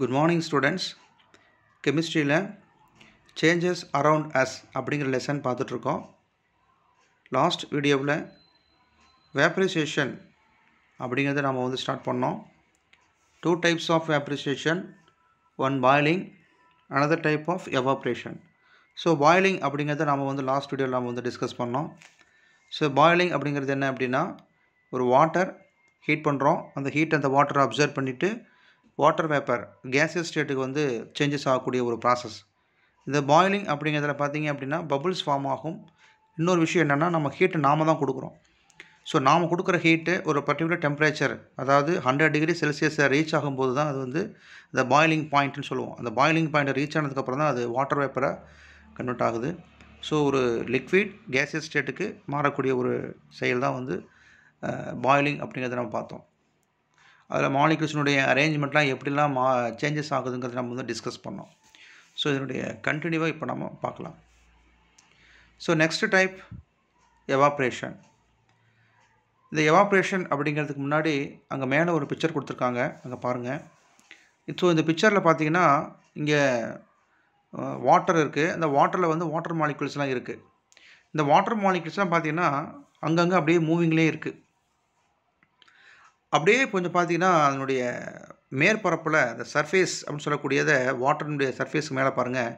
Good morning students. கெமிஸ்ட்ரியில் changes around us அப்படிங்கிற lesson பார்த்துட்ருக்கோம். லாஸ்ட் வீடியோவில் வேப்பரைசேஷன் அப்படிங்கிறத நம்ம ஸ்டார்ட் பண்ணோம். 2 types of vaporization, one boiling, another type of evaporation. So boiling அப்படிங்கிறத நம்ம லாஸ்ட் வீடியோவில் நம்ம டிஸ்கஸ் பண்ணோம். ஸோ பாயிலிங் அப்படிங்கிறது என்ன அப்படின்னா, ஒரு வாட்டர் ஹீட் பண்ணுறோம். அந்த ஹீட் அந்த வாட்டரை அப்சர்வ் பண்ணிவிட்டு வாட்டர் வேப்பர் கேஸியஸ் ஸ்டேட்டுக்கு சேஞ்சஸ் ஆகக்கூடிய ஒரு ப்ராசஸ். இந்த பாயிலிங் அப்படிங்கிறதுல பார்த்தீங்க அப்படின்னா பபுள்ஸ் ஃபார்ம் ஆகும். இன்னொரு விஷயம் என்னென்னா, நம்ம ஹீட்டை நாம் தான் கொடுக்குறோம். ஸோ நாம் கொடுக்குற ஹீட்டு ஒரு பர்டிகுலர் டெம்பரேச்சர், அதாவது 100 டிகிரி செல்சியஸை ரீச் ஆகும்போது தான் அது இந்த பாயிலிங் பாயிண்ட்னு சொல்லுவோம். அந்த பாயிலிங் பாயிண்ட்டை ரீச் ஆனதுக்கப்புறம் தான் அது வாட்டர் வேப்பரை கன்வெர்ட் ஆகுது. ஸோ ஒரு லிக்விட் கேஸியஸ் ஸ்டேட்டுக்கு மாறக்கூடிய ஒரு செயல் தான் பாயிலிங் அப்படிங்கிறத நம்ம பார்த்தோம். அதில் மாலிகுல்ஸினுடைய அரேஞ்ச்மெண்ட்லாம் எப்படிலாம் சேஞ்சஸ் ஆகுதுங்கிறத நம்ம டிஸ்கஸ் பண்ணோம். ஸோ இதனுடைய கண்டினியூவாக இப்போ நம்ம பார்க்கலாம். So next type evaporation. இந்த எவாப்ரேஷன் அப்படிங்கிறதுக்கு முன்னாடி அங்கே மேலே ஒரு பிக்சர் கொடுத்துருக்காங்க, அங்கே பாருங்கள். ஸோ இந்த பிக்சரில் பார்த்தீங்கன்னா இங்கே வாட்டர் இருக்குது. அந்த வாட்டரில் வாட்டர் மாலிகுல்ஸ்லாம் இருக்குது. இந்த வாட்டர் மாலிகுல்ஸ்லாம் பார்த்தீங்கன்னா அங்கங்கே அப்படியே மூவிங்லேயே இருக்குது. அப்படியே கொஞ்சம் பார்த்தீங்கன்னா அதனுடைய மேற்பரப்பில் அந்த சர்ஃபேஸ் அப்படின்னு சொல்லக்கூடியதை வாட்டருடைய சர்ஃபேஸ்க்கு மேலே பாருங்கள்,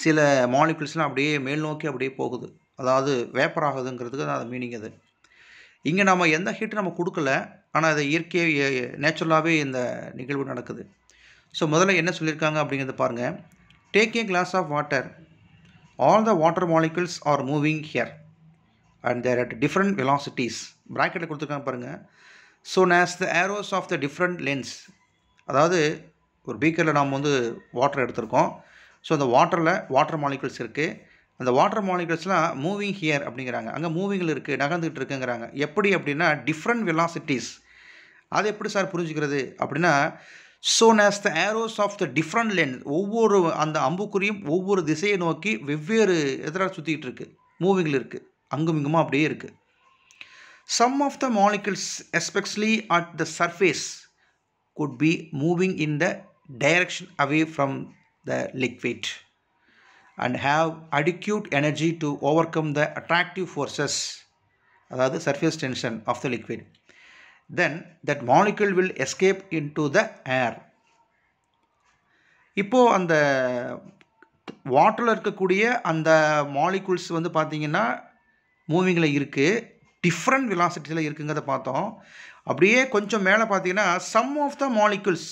சில மாலிகுல்ஸ்லாம் அப்படியே மேல் நோக்கி அப்படியே போகுது. அதாவது வேப்பர் ஆகுதுங்கிறதுக்கு தான் அது மீனிங். அது இங்கே நம்ம எந்த ஹீட்டும் நம்ம கொடுக்கல, ஆனால் அது இயற்கையை நேச்சுரலாகவே இந்த நிகழ்வு நடக்குது. ஸோ முதல்ல என்ன சொல்லியிருக்காங்க அப்படிங்கிறத பாருங்கள். Take a glass of water, all the water molecules are moving here and there at different velocities. ப்ராக்கெட்டில் கொடுத்துருக்காங்க பாருங்கள். soon as the arrows of the different lengths. அதாவது ஒரு பீக்கரில் நாம் வாட்டர் எடுத்திருக்கோம். ஸோ அந்த வாட்டரில் வாட்டர் மாலிகுல்ஸ் இருக்குது. அந்த வாட்டர் மாலிகுல்ஸ்லாம் மூவிங் ஹியர் அப்படிங்கிறாங்க. அங்கே மூவிங்கில் இருக்குது, நகர்ந்துகிட்டு இருக்குங்கிறாங்க. எப்படி அப்படின்னா டிஃப்ரெண்ட் வெலாசிட்டிஸ். அது எப்படி சார் புரிஞ்சுக்கிறது அப்படின்னா, soon as the arrows of the different lengths, ஒவ்வொரு அந்த அம்புக்குறியும் ஒவ்வொரு திசையை நோக்கி வெவ்வேறு எதிராக சுற்றிக்கிட்டு இருக்குது, மூவிங்கில் இருக்குது, அங்கும் இங்குமா அப்படியே இருக்குது. Some of the molecules, especially at the surface, could be moving in the direction away from the liquid and have adequate energy to overcome the attractive forces, அதாவது surface tension of the liquid. Then that molecule will escape into the air. இப்போ அந்த வாட்டரில் இருக்கக்கூடிய அந்த molecules பார்த்தீங்கன்னா மூவிங்கில் இருக்குது, different வெலாசிட்டியில் இருக்குங்கிறத பார்த்தோம். அப்படியே கொஞ்சம் மேலே பார்த்தீங்கன்னா சம் ஆஃப் த மாலிகுல்ஸ்,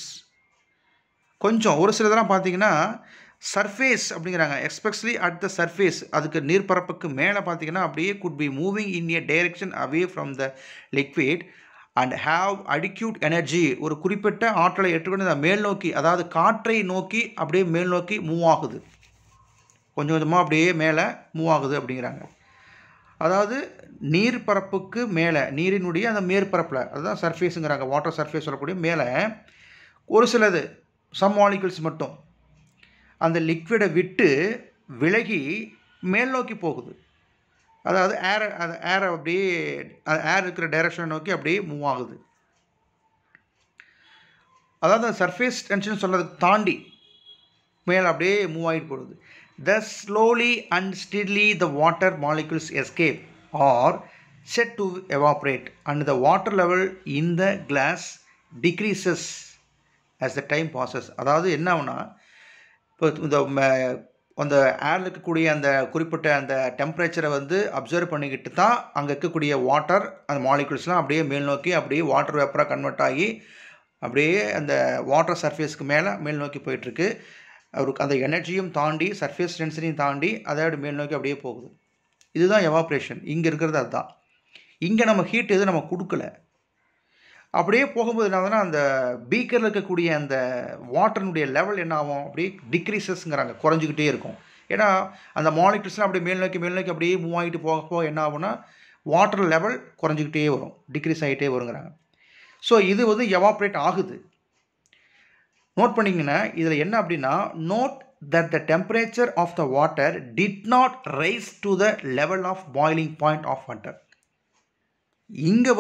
கொஞ்சம் ஒரு சிலதெல்லாம் பார்த்தீங்கன்னா சர்ஃபேஸ் அப்படிங்கிறாங்க, எஸ்பெஷலி அட் த சர்ஃபேஸ், அதுக்கு நீர்ப்பரப்புக்கு மேலே பார்த்தீங்கன்னா அப்படியே could be moving in A direction away from the liquid and have adequate energy. ஒரு குறிப்பிட்ட ஆற்றலை ஏற்றுக்கொண்டு மேல் நோக்கி, அதாவது காற்றை நோக்கி அப்படியே மேல் நோக்கி மூவ் ஆகுது, கொஞ்சம் கொஞ்சமாக அப்படியே மேலே மூவ் ஆகுது அப்படிங்கிறாங்க. அதாவது நீர்ப்பரப்புக்கு மேலே, நீரினுடைய அந்த மேற்பரப்பில், அதுதான் சர்ஃபேஸுங்கிறாங்க, வாட்டர் சர்ஃபேஸ் சொல்லக்கூடிய மேலே ஒரு சிலது சம் மாலிகுல்ஸ் மட்டும் அந்த லிக்விடை விட்டு விலகி மேல் நோக்கி போகுது. அதாவது ஏரை அப்படியே ஏர் இருக்கிற டைரக்ஷனை நோக்கி அப்படியே மூவ் ஆகுது. அதாவது அந்த சர்ஃபேஸ் டென்ஷன் சொல்கிறதுக்கு தாண்டி மேலே அப்படியே மூவ் ஆகிட்டு போடுது. Thus slowly and steadily the water molecules escape or set to evaporate and the water level in the glass decreases as the time passes. அதாவது என்ன ஆகுனா, இப்போ இந்த அந்த ஏரில் இருக்கக்கூடிய அந்த குறிப்பிட்ட அந்த டெம்பரேச்சரை அப்சர்வ் பண்ணிக்கிட்டு தான் அங்கே இருக்கக்கூடிய வாட்டர் அந்த மாலிகுல்ஸ்லாம் அப்படியே மேல் நோக்கி அப்படியே வாட்டர் வேப்பராக கன்வெர்ட் ஆகி அப்படியே அந்த வாட்டர் சர்ஃபேஸ்க்கு மேல் நோக்கி போயிட்டுருக்கு. அவருக்கு அந்த எனர்ஜியும் தாண்டி சர்ஃபேஸ் டென்சிட்டியும் தாண்டி அதோட மேல் நோக்கி அப்படியே போகுது. இதுதான் எவாப்ரேஷன். இங்கே இருக்கிறது அதுதான். இங்கே நம்ம ஹீட் எதுவும் நம்ம கொடுக்கல. அப்படியே போகும்போது என்ன ஆகுதுன்னா, அந்த பீக்கரில் இருக்கக்கூடிய அந்த வாட்டருடைய லெவல் என்ன ஆகும், அப்படியே டிக்ரீசஸ்ங்கிறாங்க, குறைஞ்சிக்கிட்டே இருக்கும். ஏன்னா அந்த மாலிகுல்ஸ்லாம் அப்படியே மேல் நோக்கி அப்படியே மூவ் ஆகிட்டு போக என்ன ஆகும்னா வாட்டர் லெவல் குறைஞ்சிக்கிட்டே வரும், டிக்ரீஸ் ஆகிட்டே வருங்கிறாங்க. ஸோ இது எவாப்ரேட் ஆகுது. நோட் பண்ணிங்கன்னா இதில் என்ன அப்படின்னா, note that the temperature of the water did not rise to the level of boiling point of water. இங்கே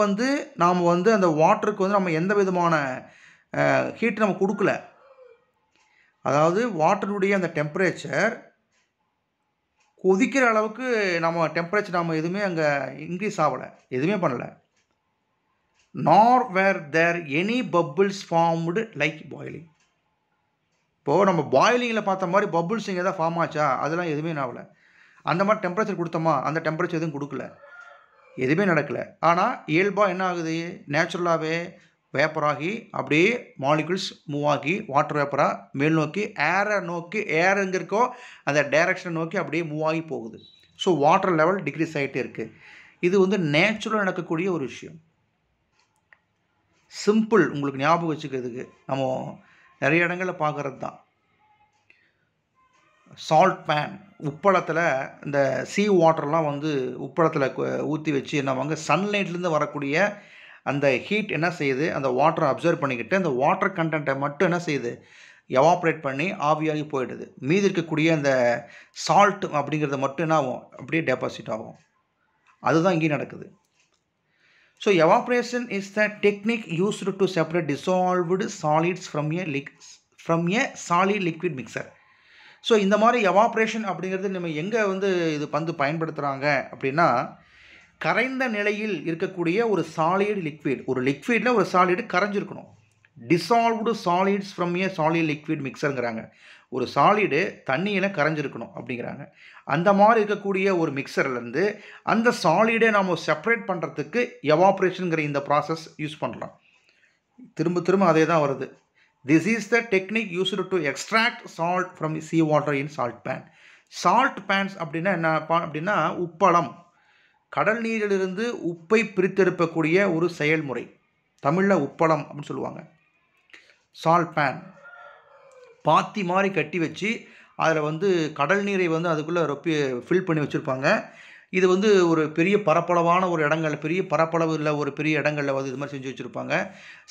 நாம் அந்த வாட்டருக்கு நம்ம எந்த விதமான ஹீட் நம்ம கொடுக்கல. அதாவது வாட்டருடைய அந்த டெம்பரேச்சர் கொதிக்கிற அளவுக்கு நம்ம டெம்பரேச்சர் நம்ம எதுவுமே அங்கே இன்க்ரீஸ் ஆகலை, எதுவுமே பண்ணலை. Nor were there any bubbles formed like boiling. இப்போது நம்ம பாயிலிங்கில் பார்த்த மாதிரி பப்புள்ஸ் இங்கே எதாவது ஃபார்ம் ஆச்சா? அதெல்லாம் எதுவுமே ஆகலை. அந்த மாதிரி டெம்பரேச்சர் கொடுத்தோமா? அந்த டெம்பரேச்சர் எதுவும் கொடுக்கல, எதுவுமே நடக்கலை. ஆனால் இயல்பாக என்ன ஆகுது, நேச்சுரலாகவே வேப்பர் ஆகி அப்படியே மாலிகுல்ஸ் மூவ் ஆகி வாட்டர் வேப்பராக மேல் நோக்கி ஏரை நோக்கி, ஏர் எங்கே இருக்கோ அந்த டைரக்ஷனை நோக்கி அப்படியே மூவ் ஆகி போகுது. ஸோ வாட்டர் லெவல் டிக்ரீஸ் ஆகிட்டே இருக்குது. இது வந்து நேச்சுரலாக நடக்கக்கூடிய ஒரு விஷயம். சிம்பிள், உங்களுக்கு ஞாபகம் வச்சுக்கிறதுக்கு நம்ம நிறைய இடங்களில் பார்க்குறது தான். சால்ட் பேன், உப்பளத்தில் இந்த சீ வாட்டர்லாம் வந்து உப்பளத்தில் ஊற்றி வச்சு என்ன வாங்க, சன்லைட்லேருந்து வரக்கூடிய அந்த ஹீட் என்ன செய்யுது, அந்த வாட்டரை அப்சர்வ் பண்ணிக்கிட்டு அந்த வாட்டர் கண்டென்ட்டை மட்டும் என்ன செய்யுது, எவாப்ரேட் பண்ணி ஆவியாகி போயிடுது. மீதி இருக்கக்கூடிய அந்த சால்ட் அப்படிங்கிறத மட்டும் என்ன ஆகும், அப்படியே டெபாசிட் ஆகும். அதுதான் இங்கே நடக்குது. So evaporation is the technique used to separate dissolved solids from a solid liquid mixture. So இந்த மாதிரி எவாப்ரேஷன் அப்படிங்கிறது நம்ம எங்கே வந்து இது பயன்படுத்துகிறாங்க அப்படின்னா, கரைந்த நிலையில் இருக்கக்கூடிய ஒரு சாலிட் லிக்விட், ஒரு லிக்விடில் ஒரு சாலிடு கரைஞ்சிருக்கணும். Dissolved solids from a solid liquid மிக்சருங்கிறாங்க. ஒரு சாலிடு தண்ணியில் கரைஞ்சிருக்கணும் அப்படிங்கிறாங்க. அந்த மாதிரி இருக்கக்கூடிய ஒரு மிக்சர்லேருந்து அந்த சாலிடை நாம் செப்பரேட் பண்ணுறதுக்கு எவாப்ரேஷனுங்கிற இந்த ப்ராசஸ் யூஸ் பண்ணலாம். திரும்ப திரும்ப அதே தான் வருது. This is the technique used to extract salt from sea water in salt pan. Salt pans அப்படின்னா என்ன அப்படின்னா, உப்பளம், கடல் நீரிலிருந்து உப்பை பிரித்தெடுக்கக்கூடிய ஒரு செயல்முறை. தமிழில் உப்பளம் அப்படின்னு சொல்லுவாங்க. சால்ட் பேன் பாத்தி மாதிரி கட்டி வச்சு அதில் வந்து கடல் நீரை வந்து அதுக்குள்ளே ரொப்பி ஃபில் பண்ணி வச்சுருப்பாங்க. இது வந்து ஒரு பெரிய பரப்பளவான ஒரு இடங்கள், பெரிய பரப்பளவு இல்லை ஒரு பெரிய இடங்களில் வந்து இது மாதிரி செஞ்சு வச்சுருப்பாங்க.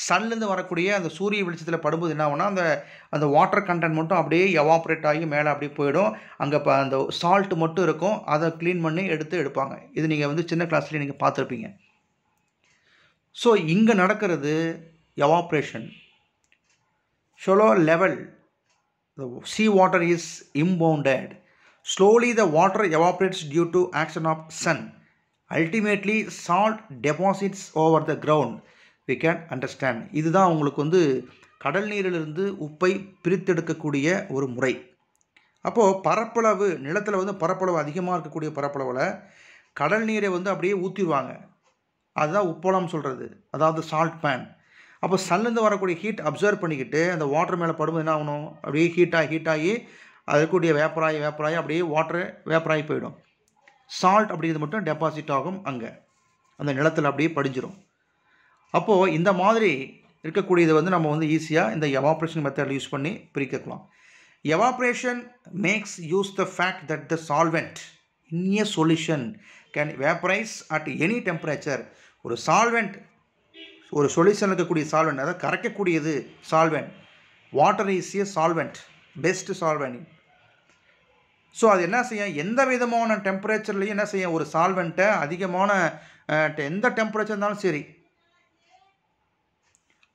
சன்லேருந்து வரக்கூடிய அந்த சூரிய வெளிச்சத்தில் படும்போது என்ன ஆகும்னா, அந்த வாட்டர் கண்டென்ட் மட்டும் அப்படியே எவாப்ரேட் ஆகி மேலே அப்படியே போயிடும். அங்கே இப்போ அந்த சால்ட் மட்டும் இருக்கும், அதை க்ளீன் பண்ணி எடுப்பாங்க. இது நீங்கள் வந்து சின்ன கிளாஸ்லேயே நீங்கள் பார்த்துருப்பீங்க. ஸோ இங்கே நடக்கிறது evaporation. Shallow level, the sea water is impounded. Slowly the water evaporates due to action of sun. Ultimately salt deposits over the ground. We can understand. இதுதான் உங்களுக்கு வந்து கடல் நீரிலிருந்து உப்பை பிரித்தெடுக்கக்கூடிய ஒரு முறை. அப்போது பரப்பளவு, நிலத்தில் வந்து பரப்பளவு அதிகமாக இருக்கக்கூடிய பரப்பளவில் கடல் நீரை வந்து அப்படியே ஊற்றிடுவாங்க. அதுதான் உப்பளம் சொல்கிறது, அதாவது சால்ட் பேன். அப்போ சன்லேருந்து வரக்கூடிய ஹீட் அப்சர்வ் பண்ணிக்கிட்டு அந்த வாட்டர் மேலே படும்போது என்ன ஆகணும், அப்படியே ஹீட் ஆகி அது இருக்கக்கூடிய வேப்பராகி அப்படியே வாட்டர் வேப்பராகி போயிடும். சால்ட் அப்படிங்கிறது மட்டும் டெபாசிட் ஆகும், அங்கே அந்த நிலத்தில் அப்படியே படிஞ்சிடும். அப்போது இந்த மாதிரி இருக்கக்கூடியது வந்து நம்ம வந்து ஈஸியாக இந்த எவாப்ரேஷன் மெத்தடில் யூஸ் பண்ணி பிரிக்கலாம். Evaporation makes use the fact that the solvent in a solution can vaporise at any temperature. ஒரு சால்வெண்ட், ஒரு சொல்யூஷன் இருக்கக்கூடிய சால்வெண்ட், அதாவது கரைக்கக்கூடியது solvent. Water is a solvent, best solvent. So அது என்ன செய்யும், எந்த விதமான டெம்பரேச்சர்லையும் என்ன செய்யும், ஒரு சால்வெண்ட்டை அதிகமான எந்த டெம்பரேச்சர் இருந்தாலும் சரி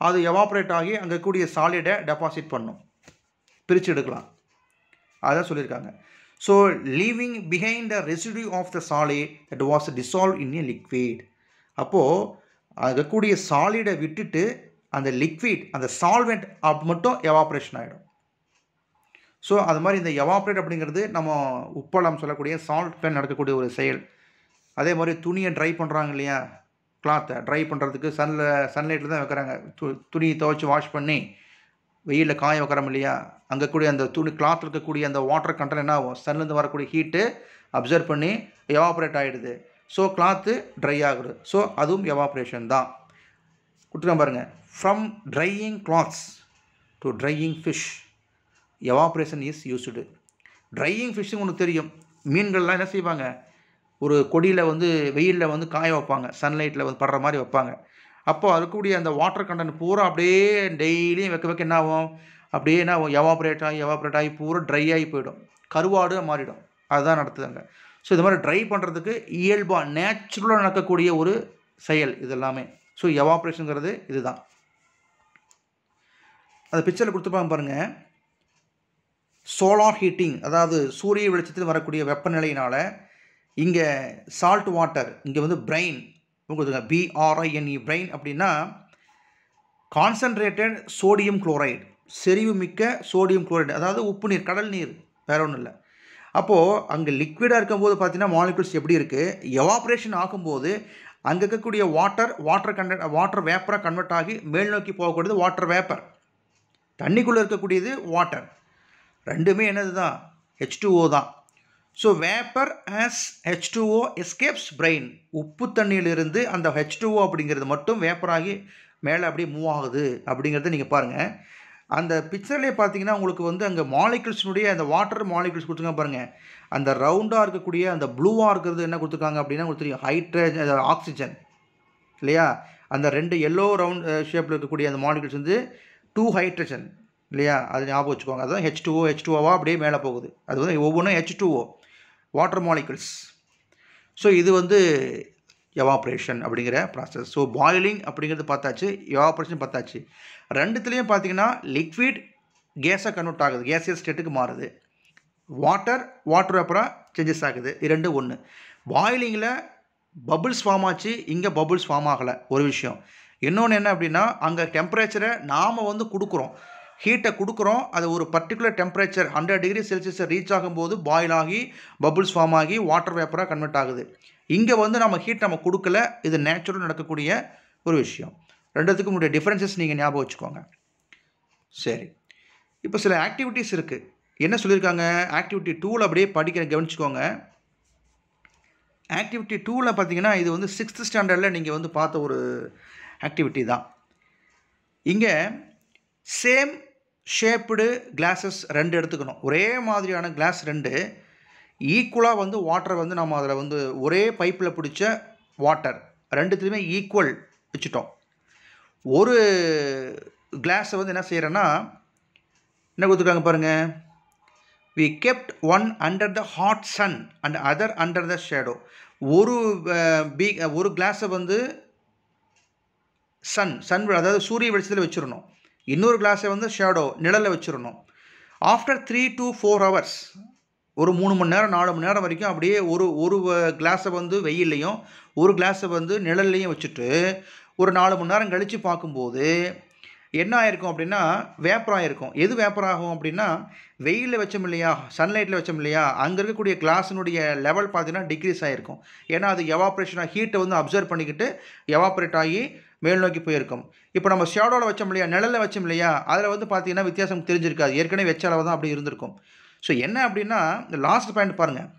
அது எவாப்ரேட் ஆகி அங்கே இருக்கக்கூடிய சாலிடை டெபாசிட் பண்ணும், பிரித்து எடுக்கலாம். அதான் சொல்லியிருக்காங்க. So leaving behind the residue of the solid that was dissolve in a liquid. அப்போது இருக்கக்கூடிய சாலிடை விட்டுட்டு அந்த லிக்விட், அந்த சால்வெண்ட் மட்டும் எவாப்ரேஷன் ஆகிடும். ஸோ அது மாதிரி இந்த எவாப்ரேட் அப்படிங்கிறது நம்ம உப்பளம் சொல்லக்கூடிய சால்ட் பேன் நடக்கக்கூடிய ஒரு செயல். அதே மாதிரி துணியை ட்ரை பண்ணுறாங்க இல்லையா, கிளாத்தை ட்ரை பண்ணுறதுக்கு சன்லைட்டில் தான் வைக்கிறாங்க. துணியை துவைச்சி வாஷ் பண்ணி வெயிலில் காய வைக்கிறோம் இல்லையா, அங்கே கூடிய அந்த கிளாத்தில் இருக்கக்கூடிய அந்த வாட்டர் கண்டென்ட் என்ன ஆகும், சன்லேருந்து வரக்கூடிய ஹீட்டு அப்சர்வ் பண்ணி எவாப்ரேட் ஆகிடுது. ஸோ கிளாத்து ட்ரை ஆகுது. ஸோ அதுவும் எவாப்ரேஷன் தான். கொடுத்துருக்கேன் பாருங்கள். From drying clothes to drying fish evaporation is used. Drying ஃபிஷ்ஷுங்க ஒன்று தெரியும். மீன்கள்லாம் என்ன செய்வாங்க, ஒரு கொடியில் வந்து வெயிலில் வந்து காய வைப்பாங்க, சன்லைட்டில் வந்து படுற மாதிரி வைப்பாங்க. அப்போது அதுக்கூடிய அந்த வாட்டர் கண்டென்ட் பூரா அப்படியே டெய்லியும் வைக்க என்ன ஆகும், அப்படியே என்ன ஆகும், எவாப்ரேட் ஆகி பூரா ட்ரை ஆகி போயிடும், கருவாடு மாறிடும். அதுதான் நடத்துதாங்க. ஸோ இது மாதிரி ட்ரை பண்ணுறதுக்கு இயல்பாக நேச்சுரலாக நடக்கக்கூடிய ஒரு செயல் இது எல்லாமே. ஸோ எவாப்ரேஷனுங்கிறது இதுதான். அந்த பிக்சரில் கொடுத்துப்பாங்க பாருங்கள். சோலார் ஹீட்டிங், அதாவது சூரிய வெளிச்சத்தில் வரக்கூடிய வெப்பநிலையினால் இங்கே சால்ட் வாட்டர், இங்கே வந்து பிரைன் உங்களுக்கு BRINE பிரைன் அப்படின்னா கான்சன்ட்ரேட்டட் சோடியம் குளோரைடு, செறிவு மிக்க சோடியம் குளோரைடு, அதாவது உப்பு நீர், கடல் நீர், வேற ஒன்றும் இல்லை. அப்போது அங்கே லிக்விடாக இருக்கும்போது பார்த்தீங்கன்னா மாலிகுல்ஸ் எப்படி இருக்குது, எவாப்ரேஷன் ஆகும்போது அங்கே இருக்கக்கூடிய வாட்டர் வேப்பராக கன்வெர்ட் ஆகி மேல் நோக்கி போகக்கூடியது வாட்டர் வேப்பர், தண்ணிக்குள்ளே இருக்கக்கூடியது வாட்டர், ரெண்டுமே என்னது தான், H2O தான். So vapour as H2O escapes brain, உப்பு தண்ணியிலிருந்து அந்த H2O அப்படிங்கிறது மட்டும் வேப்பராகி மேலே அப்படியே மூவ் ஆகுது அப்படிங்கிறத நீங்கள் பாருங்கள். அந்த பிக்சர்லேயே பார்த்தீங்கன்னா உங்களுக்கு வந்து அங்கே மாலிகுல்ஸினுடைய அந்த வாட்டர் மாலிகுல்ஸ் கொடுத்துருங்க பாருங்கள். அந்த ரவுண்டாக இருக்கக்கூடிய அந்த ப்ளூவாக இருக்கிறது என்ன கொடுத்துருக்காங்க அப்படின்னா உங்களுக்கு தெரியும், ஹைட்ரஜன், ஆக்சிஜன் இல்லையா. அந்த 2 எல்லோ ரவுண்ட் ஷேப்பில் இருக்கக்கூடிய அந்த மாலிகுல்ஸ் வந்து 2 ஹைட்ரஜன் இல்லையா, அது ஞாபகம் வச்சுக்கோங்க. அதுதான் H2O அப்படியே மேலே போகுது. அது வந்து ஒவ்வொன்றும் H2O வாட்டர் மாலிகுல்ஸ். ஸோ இது வந்து எவாப்ரேஷன் அப்படிங்கிற ப்ராசஸ். ஸோ பாயிலிங் அப்படிங்கிறது பார்த்தாச்சு, எவாப்ரேஷன் பார்த்தாச்சு. ரெண்டுத்துலேயும் பார்த்தீங்கன்னா லிக்விட் கேஸாக கன்வெர்ட் ஆகுது, கேசியஸ் ஸ்டேட்டுக்கு மாறுது. வாட்டர் வேப்பராக சேஞ்சஸ் ஆகுது. இரண்டு ஒன்று. பாயிலிங்கில் பபுள்ஸ் ஃபார்ம் ஆச்சு, இங்கே பபுள்ஸ் ஃபார்ம் ஆகலை, ஒரு விஷயம். இன்னொன்று என்ன அப்படின்னா அங்கே டெம்பரேச்சரை நாம் வந்து கொடுக்குறோம், ஹீட்டை கொடுக்குறோம், அது ஒரு பர்டிகுலர் டெம்பரேச்சர் 100 டிகிரி செல்சியஸை ரீச் ஆகும்போது பாயில் ஆகி பபுள்ஸ் ஃபார்ம் ஆகி வாட்டர் வேப்பராக கன்வெர்ட் ஆகுது. இங்கே வந்து நம்ம ஹீட் நம்ம கொடுக்கல, இது நேச்சுரல் நடக்கக்கூடிய ஒரு விஷயம். ரெண்டுத்துக்கும் உடைய டிஃப்ரென்சஸ் நீங்கள் ஞாபகம் வச்சுக்கோங்க. சரி, இப்போ சில ஆக்டிவிட்டீஸ் இருக்குது. என்ன சொல்லியிருக்காங்க, ஆக்டிவிட்டி 2ல் அப்படியே கவனிச்சுக்கோங்க. ஆக்டிவிட்டி 2ல் பார்த்தீங்கன்னா இது வந்து 6th ஸ்டாண்டர்டில் நீங்கள் வந்து பார்த்த ஒரு ஆக்டிவிட்டி தான். இங்கே சேம் ஷேப்டு கிளாஸஸ் 2 எடுத்துக்கணும். ஒரே மாதிரியான கிளாஸ் 2 ஈக்குவலாக வந்து வாட்டரை வந்து நம்ம அதில் வந்து ஒரே பைப்பில் பிடிச்ச வாட்டர் ரெண்டுத்துலேயுமே ஈக்குவல் வச்சுட்டோம். ஒரு கிளாஸை வந்து என்ன செய்கிறேன்னா என்ன கொடுத்துருக்காங்க பாருங்கள், we kept one under the hot sun and other under the shadow. ஒரு கிளாஸை வந்து சன் அதாவது சூரிய வெளிச்சத்தில் வச்சிடணும், இன்னொரு கிளாஸை வந்து ஷேடோ நிழலில் வச்சிடணும். ஆஃப்டர் 3 to 4 hours, ஒரு 3 மணி நேரம் 4 மணி நேரம் வரைக்கும் அப்படியே ஒரு கிளாஸை வந்து வெயில்லையும் ஒரு கிளாஸை வந்து நிழல்லையும் வச்சுட்டு ஒரு 4 மணி நேரம் கழித்து பார்க்கும்போது என்ன ஆயிருக்கும் அப்படின்னா வேப்பர் ஆகிருக்கும். எது வேப்பர் ஆகும் அப்படின்னா வெயிலில் வச்சோம் இல்லையா, சன்லைட்டில் வச்சோம் இல்லையா, அங்கே இருக்கக்கூடிய கிளாஸினுடைய லெவல் பார்த்தீங்கன்னா டிக்ரீஸ் ஆகிருக்கும். ஏன்னா அது எவாப்ரேஷனாக ஹீட்டை வந்து அப்சர்வ் பண்ணிக்கிட்டு எவாப்ரேட் ஆகி மேல் நோக்கி போயிருக்கும். இப்போ நம்ம ஷேடோவில் வச்சோம் இல்லையா, நிழலில் வச்சோம் இல்லையா, அதில் வந்து பார்த்தீங்கன்னா வித்தியாசம் தெரிஞ்சிருக்காது, ஏற்கனவே வச்ச அளவு தான் அப்படி இருந்திருக்கும். ஸோ என்ன அப்படின்னா இந்த லாஸ்ட் பாயிண்ட் பாருங்கள்,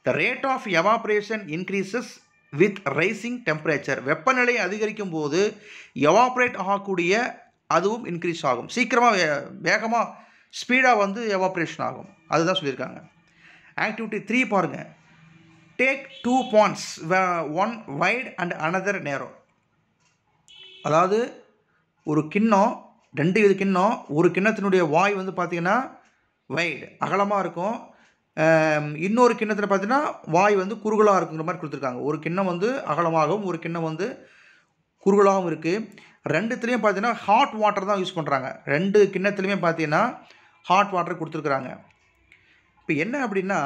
the rate of evaporation increases with rising temperature. வெப்பநிலை அதிகரிக்கும் போது எவாப்ரேட் ஆகக்கூடிய அதுவும் இன்க்ரீஸ் ஆகும், சீக்கிரமாக வேகமாக ஸ்பீடாக வந்து எவாப்ரேஷன் ஆகும். அதுதான் சொல்லியிருக்காங்க. ஆக்டிவிட்டி 3 பாருங்கள், take 2 ponds, one wide and another narrow. அதாவது ஒரு கிண்ணம், 2 கிண்ணம், ஒரு கிண்ணத்தினுடைய வாய் வந்து பார்த்திங்கன்னா வைடு அகலமாக இருக்கும், இன்னொரு கிண்ணத்தில் பார்த்தீங்கன்னா வாய் வந்து குறுகலாக இருக்குங்கிற மாதிரி கொடுத்துருக்காங்க. ஒரு கிண்ணம் வந்து அகலமாகவும் ஒரு கிண்ணம் வந்து குறுகலாகவும் இருக்குது. ரெண்டுத்துலேயும் பார்த்தீங்கன்னா ஹாட் வாட்டர் தான் யூஸ் பண்ணுறாங்க. 2 கிண்ணத்துலேயுமே பார்த்தீங்கன்னா ஹாட் வாட்டர் கொடுத்துருக்குறாங்க. இப்போ என்ன அப்படின்னா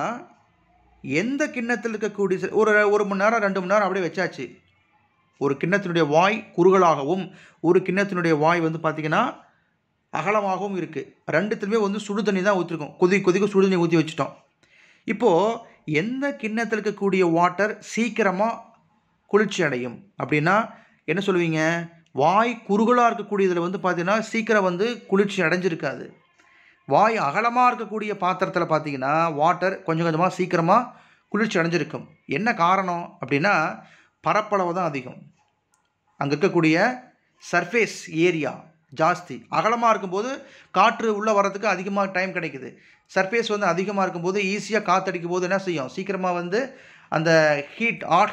எந்த கிண்ணத்தில் இருக்கக்கூடிய ஒரு மணி நேரம் 2 மணி நேரம் அப்படியே வச்சாச்சு. ஒரு கிண்ணத்தினுடைய வாய் குறுகலாகவும் ஒரு கிண்ணத்தினுடைய வாய் வந்து பார்த்திங்கன்னா அகலமாகவும் இருக்குது. ரெண்டுத்துலேயுமே வந்து சுடு தண்ணி தான் ஊற்றிருக்கோம், கொதிக்க சுடு தண்ணி ஊற்றி வச்சுட்டோம். இப்போது எந்த கிண்ணத்தில் இருக்கக்கூடிய வாட்டர் சீக்கிரமாக குளிர்ச்சி அடையும் அப்படின்னா என்ன சொல்லுவீங்க, வாய் குறுகலாக இருக்கக்கூடியதில் வந்து பார்த்திங்கன்னா சீக்கிரம் வந்து குளிர்ச்சி அடைஞ்சிருக்காது. வாய் அகலமாக இருக்கக்கூடிய பாத்திரத்தில் பார்த்திங்கன்னா வாட்டர் கொஞ்சம் கொஞ்சமாக சீக்கிரமாக குளிர்ச்சி அடைஞ்சிருக்கும். என்ன காரணம் அப்படின்னா பரப்பளவு தான் அதிகம், அங்கே இருக்கக்கூடிய சர்ஃபேஸ் ஏரியா ஜாஸ்தி. அகலமாக இருக்கும்போது காற்று உள்ளே வரதுக்கு அதிகமாக டைம் கிடைக்குது. சர்ஃபேஸ் வந்து அதிகமாக இருக்கும்போது ஈஸியாக காற்றடிக்கும் போது என்ன செய்யும், சீக்கிரமாக வந்து அந்த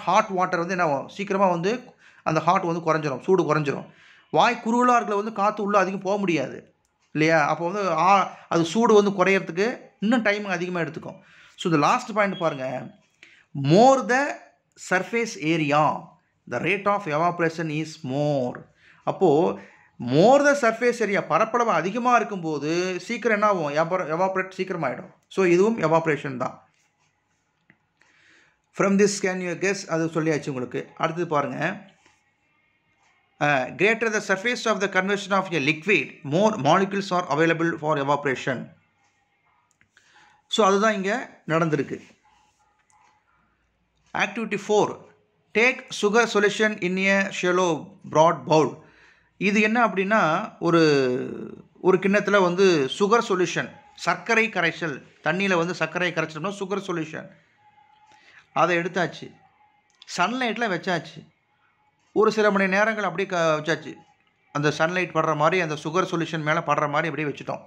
ஹாட் வாட்டர் வந்து என்ன ஆகும், சீக்கிரமாக வந்து அந்த ஹாட் வந்து குறைஞ்சிரும், சூடு குறைஞ்சிரும். வாய் குறுகலாக இருக்கிற வந்து காற்று உள்ளே அதிகம் போக முடியாது இல்லையா, அப்போ வந்து அது சூடு வந்து குறையிறதுக்கு இன்னும் டைம் அதிகமாக எடுத்துக்கும். ஸோ இந்த லாஸ்ட் பாயிண்ட் பாருங்கள், more the surface area the rate of evaporation is more. அப்போது மோர் த சர்ஃபேஸ் ஏரியா, பரப்பளவு அதிகமாக இருக்கும்போது சீக்கிரம் என்ன ஆகும், எவாப்ரேட் சீக்கிரம் ஆகிடும். ஸோ இதுவும் எவாப்ரேஷன் தான். From this can you guess, அது சொல்லியாச்சு உங்களுக்கு. அடுத்தது பாருங்கள், greater the surface of the conversion of a liquid more molecules are available for evaporation. So அதுதான் இங்கே நடந்திருக்கு. Activity 4, take sugar solution in a shallow broad bowl. இது என்ன அப்படின்னா, ஒரு கிண்ணத்தில் வந்து சுகர் சொல்யூஷன், சர்க்கரை கரைசல், தண்ணியில் வந்து சர்க்கரை கரைச்சல்னா சுகர் சொல்யூஷன், அதை எடுத்தாச்சு, சன்லைட்டில் வச்சாச்சு, ஒரு சில மணி நேரங்கள் அப்படியே வச்சாச்சு. அந்த சன்லைட் படுற மாதிரி, அந்த சுகர் சொல்யூஷன் மேலே படுற மாதிரி அப்படியே வச்சுட்டோம்.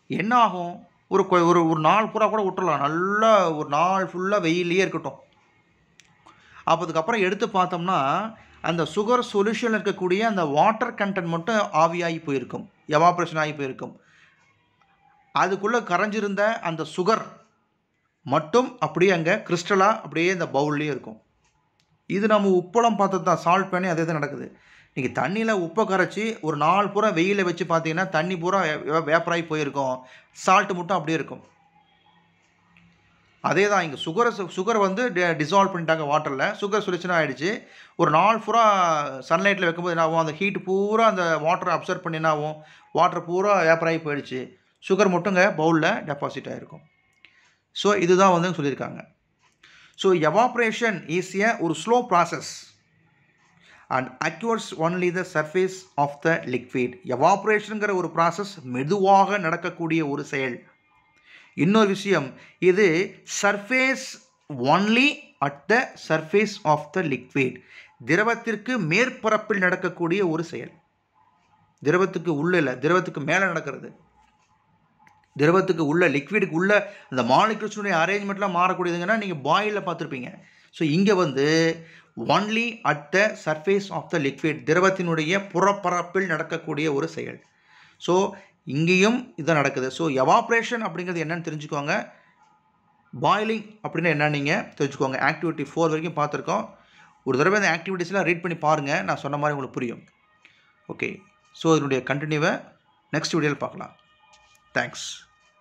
என்ன ஆகும், ஒரு நாள் பூரா கூட விட்டுறலாம், நல்லா ஒரு நாள் ஃபுல்லாக வெயிலே இருக்கட்டும். அதுக்கப்புறம் எடுத்து பார்த்தோம்னா அந்த சுகர் சொல்யூஷனில் இருக்கக்கூடிய அந்த வாட்டர் கண்டென்ட் மட்டும் ஆவியாகி போயிருக்கும், எவாப்ரேஷன் ஆகி போயிருக்கும். அதுக்குள்ளே கரைஞ்சிருந்த அந்த சுகர் மட்டும் அப்படியே அங்கே கிறிஸ்டலாக அப்படியே இந்த பவுல்லையே இருக்கும். இது நம்ம உப்பளம் பார்த்தது தான், சால்ட் பண்ணி அதே தான் நடக்குது. நீங்கள் தண்ணியில் உப்பை கரைச்சி ஒரு நாள் பூரா வெயிலில் வச்சு பார்த்தீங்கன்னா தண்ணி பூரா வேப்பராகி போயிருக்கும், சால்ட்டு மட்டும் அப்படியே இருக்கும். அதே தான் இங்கே சுகர் வந்து டிசால்வ் பண்ணிட்டாங்க வாட்டரில், சுகர் சொல்யூஷனாக ஆகிடுச்சு. ஒரு நாள் பூரா சன்லைட்டில் வைக்கும்போது என்ன ஆகும், அந்த ஹீட்டு பூரா அந்த வாட்டரை அப்சர்வ் பண்ணி என்ன ஆகும், வாட்டர் பூரா வேப்பராகி போயிடுச்சு, சுகர் மட்டுங்க பவுலில் டெபாசிட் ஆகிருக்கும். ஸோ இதுதான் வந்து சொல்லியிருக்காங்க. ஸோ எவாப்ரேஷன் இஸ் ஒரு slow process and occurs only the surface of the liquid. எவாப்ரேஷனுங்கிற ஒரு ப்ராசஸ் மெதுவாக நடக்கக்கூடிய ஒரு செயல். இன்னொரு விஷயம், இது surface only at the surface of the liquid, திரவத்திற்கு மேற்பரப்பில் நடக்கக்கூடிய ஒரு செயல். திரவத்துக்கு உள்ள இல்லை, திரவத்துக்கு மேலே நடக்கிறது. திரவத்துக்கு உள்ள, லிக்விடுக்கு உள்ள அந்த மாலிகுல்ஸுடைய அரேஞ்ச்மெண்ட்லாம் மாறக்கூடியதுங்கன்னா நீங்கள் பாயிலில் பார்த்துருப்பீங்க. ஸோ இங்கே வந்து only at the surface of the liquid, திரவத்தினுடைய புறப்பரப்பில் நடக்கக்கூடிய ஒரு செயல். ஸோ இங்கேயும் இதான் நடக்குது. ஸோ எவாப்ரேஷன் அப்படிங்கிறது என்னன்னு தெரிஞ்சுக்கோங்க, பாயிலிங் அப்படின்னா என்ன நீங்கள் தெரிஞ்சுக்கோங்க. ஆக்டிவிட்டி 4 வரைக்கும் பார்த்துருக்கோம். ஒரு தடவை இந்த ஆக்டிவிட்டீஸ்லாம் ரீட் பண்ணி பாருங்கள், நான் சொன்ன மாதிரி உங்களுக்கு புரியும். ஓகே, ஸோ இதனுடைய கண்டினியூவை நெக்ஸ்ட் வீடியோவில் பார்க்கலாம். தேங்க்ஸ்.